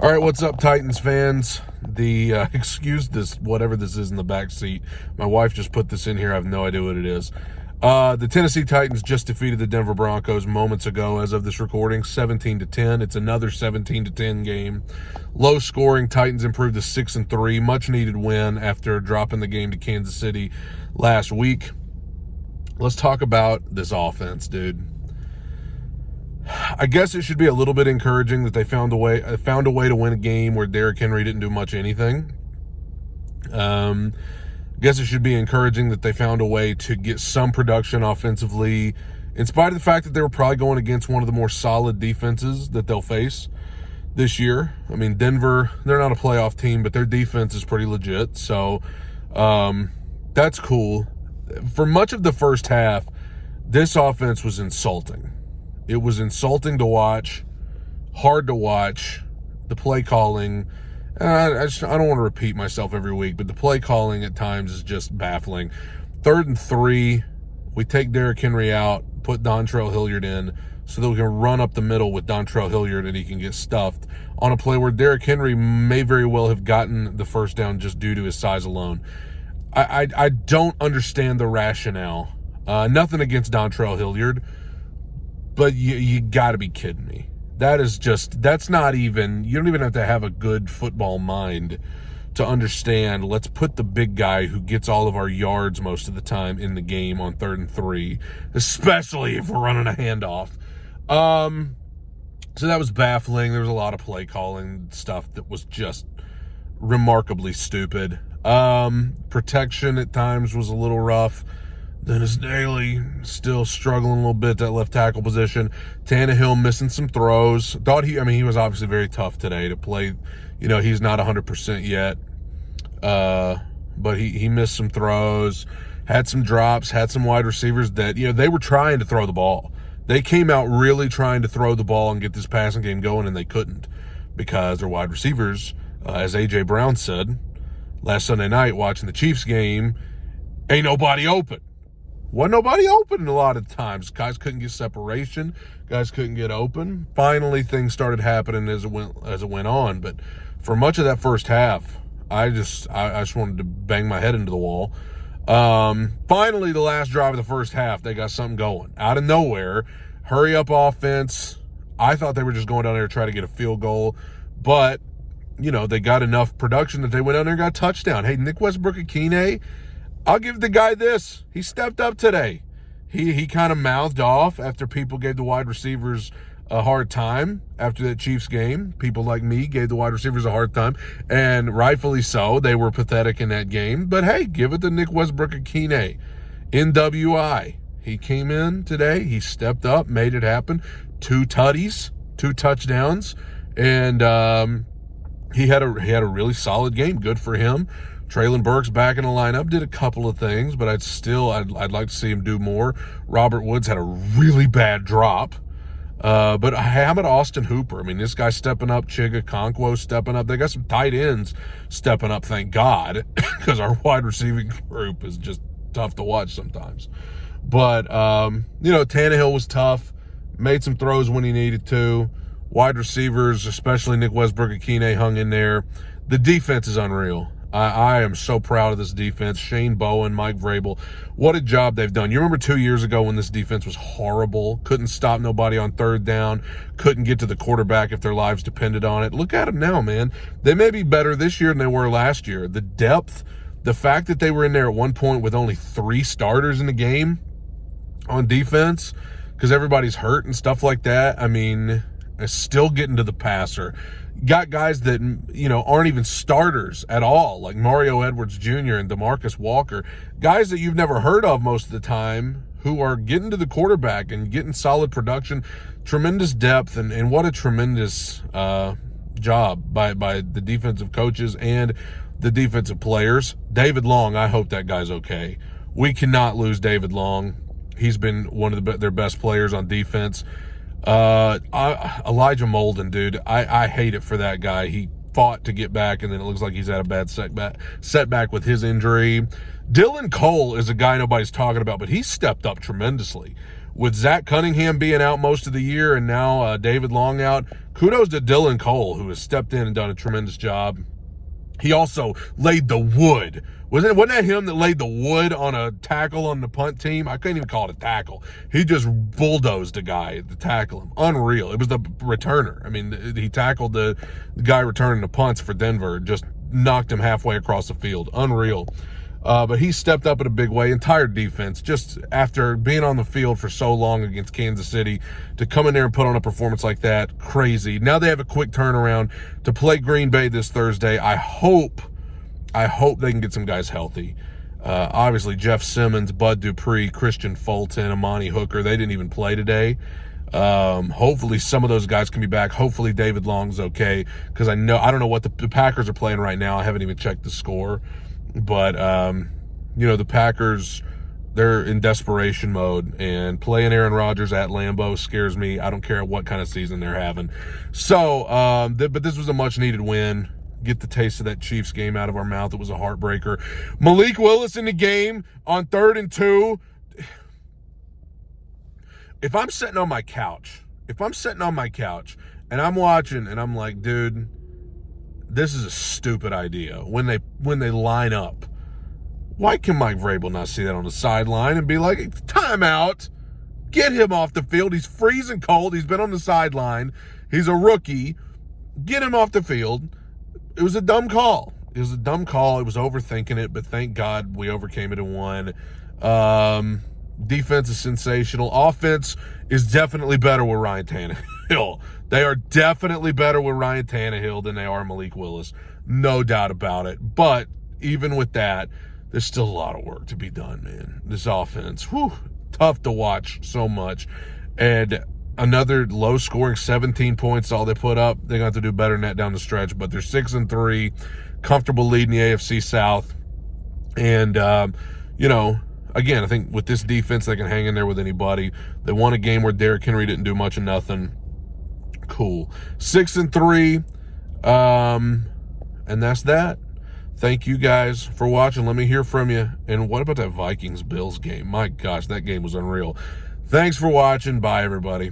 All right, what's up, Titans fans? Excuse this, whatever this is in the back seat. My wife just put this in here. I have no idea what it is. The Tennessee Titans just defeated the Denver Broncos moments ago as of this recording, 17-10. It's another 17-10 game. Low scoring. Titans improved to 6-3. Much needed win after dropping the game to Kansas City last week. Let's talk about this offense, dude. I guess it should be a little bit encouraging that they found a way to win a game where Derrick Henry didn't do much anything. I guess it should be encouraging that they found a way to get some production offensively, in spite of the fact that they were probably going against one of the more solid defenses that they'll face this year. I mean, Denver, they're not a playoff team, but their defense is pretty legit. So that's cool. For much of the first half, this offense was insulting. It was insulting to watch, hard to watch. The play calling, I don't want to repeat myself every week, but the play calling at times is just baffling. 3rd and 3, we take Derrick Henry out, put Dontrell Hilliard in so that we can run up the middle with Dontrell Hilliard and he can get stuffed on a play where Derrick Henry may very well have gotten the first down just due to his size alone. I don't understand the rationale. Nothing against Dontrell Hilliard, but you got to be kidding me. That's not even, you don't even have to have a good football mind to understand, let's put the big guy who gets all of our yards most of the time in the game on 3rd and 3, especially if we're running a handoff. So that was baffling. There was a lot of play calling stuff that was just remarkably stupid. Protection at times was a little rough. Dennis Daly still struggling a little bit, that left tackle position. Tannehill missing some throws. He was obviously very tough today to play. You know, he's not 100% yet. But he missed some throws, had some drops, had some wide receivers that, they were trying to throw the ball. They came out really trying to throw the ball and get this passing game going, and they couldn't because their wide receivers, as A.J. Brown said last Sunday night watching the Chiefs game, ain't nobody open. Wasn't nobody open a lot of times. Guys couldn't get separation. Guys couldn't get open. Finally, things started happening as it went on. But for much of that first half, I just wanted to bang my head into the wall. Finally, the last drive of the first half, they got something going. Out of nowhere, hurry up offense. I thought they were just going down there to try to get a field goal. But, they got enough production that they went down there and got a touchdown. Hey, Nick Westbrook-Akine, I'll give the guy this. He stepped up today. He kind of mouthed off after people gave the wide receivers a hard time after that Chiefs game. People like me gave the wide receivers a hard time, and rightfully so. They were pathetic in that game. But, hey, give it to Nick Westbrook-Akine. NWI. He came in today. He stepped up, made it happen. 2 tutties, 2 touchdowns, and he had a really solid game. Good for him. Traylon Burks back in the lineup, did a couple of things, but I'd like to see him do more. Robert Woods had a really bad drop. But how about Austin Hooper? I mean, this guy stepping up, Chigga Okonkwo stepping up. They got some tight ends stepping up, thank God, because our wide receiving group is just tough to watch sometimes. But, Tannehill was tough, made some throws when he needed to. Wide receivers, especially Nick Westbrook-Akine, hung in there. The defense is unreal. I am so proud of this defense. Shane Bowen, Mike Vrabel, what a job they've done. You remember 2 years ago when this defense was horrible, couldn't stop nobody on 3rd down, couldn't get to the quarterback if their lives depended on it. Look at them now, man. They may be better this year than they were last year. The depth, the fact that they were in there at one point with only 3 starters in the game on defense because everybody's hurt and stuff like that, I mean, still getting to the passer. Got guys that, aren't even starters at all, like Mario Edwards Jr. and DeMarcus Walker, guys that you've never heard of most of the time who are getting to the quarterback and getting solid production, tremendous depth, and what a tremendous job by the defensive coaches and the defensive players. David Long, I hope that guy's okay. We cannot lose David Long. He's been one of their best players on defense. Elijah Molden, dude, I hate it for that guy. He fought to get back, and then it looks like he's had a bad setback with his injury. Dylan Cole is a guy nobody's talking about, but he stepped up tremendously. with Zach Cunningham being out most of the year and now David Long out, kudos to Dylan Cole, who has stepped in and done a tremendous job. He also laid the wood. Wasn't that him that laid the wood on a tackle on the punt team? I couldn't even call it a tackle. He just bulldozed a guy to tackle him. Unreal. It was the returner. I mean, he tackled the guy returning the punts for Denver, just knocked him halfway across the field. Unreal. But he stepped up in a big way. Entire defense, just after being on the field for so long against Kansas City, to come in there and put on a performance like that, crazy. Now they have a quick turnaround to play Green Bay this Thursday. I hope they can get some guys healthy. Obviously, Jeff Simmons, Bud Dupree, Christian Fulton, Amani Hooker, they didn't even play today. Hopefully some of those guys can be back. Hopefully David Long's okay, because I don't know what the Packers are playing right now. I haven't even checked the score. But, the Packers, they're in desperation mode, and playing Aaron Rodgers at Lambeau scares me. I don't care what kind of season they're having. So, but this was a much-needed win. Get the taste of that Chiefs game out of our mouth. It was a heartbreaker. Malik Willis in the game on 3rd and 2. If I'm sitting on my couch and I'm watching and I'm like, dude, this is a stupid idea. When they line up, why can Mike Vrabel not see that on the sideline and be like, timeout, get him off the field. He's freezing cold. He's been on the sideline. He's a rookie. Get him off the field. It was a dumb call. It was overthinking it, but thank God we overcame it and won. Defense is sensational. Offense is definitely better with Ryan Tannehill. They are definitely better with Ryan Tannehill than they are Malik Willis. No doubt about it. But even with that, there's still a lot of work to be done, man. This offense, tough to watch so much. And another low-scoring 17 points, all they put up. They're going to have to do better than that down the stretch. But they're 6-3, comfortable lead in the AFC South. And, again, I think with this defense, they can hang in there with anybody. They won a game where Derrick Henry didn't do much of nothing. Cool. 6-3. And that's that. Thank you guys for watching. Let me hear from you. And what about that Vikings-Bills game? My gosh, that game was unreal. Thanks for watching. Bye, everybody.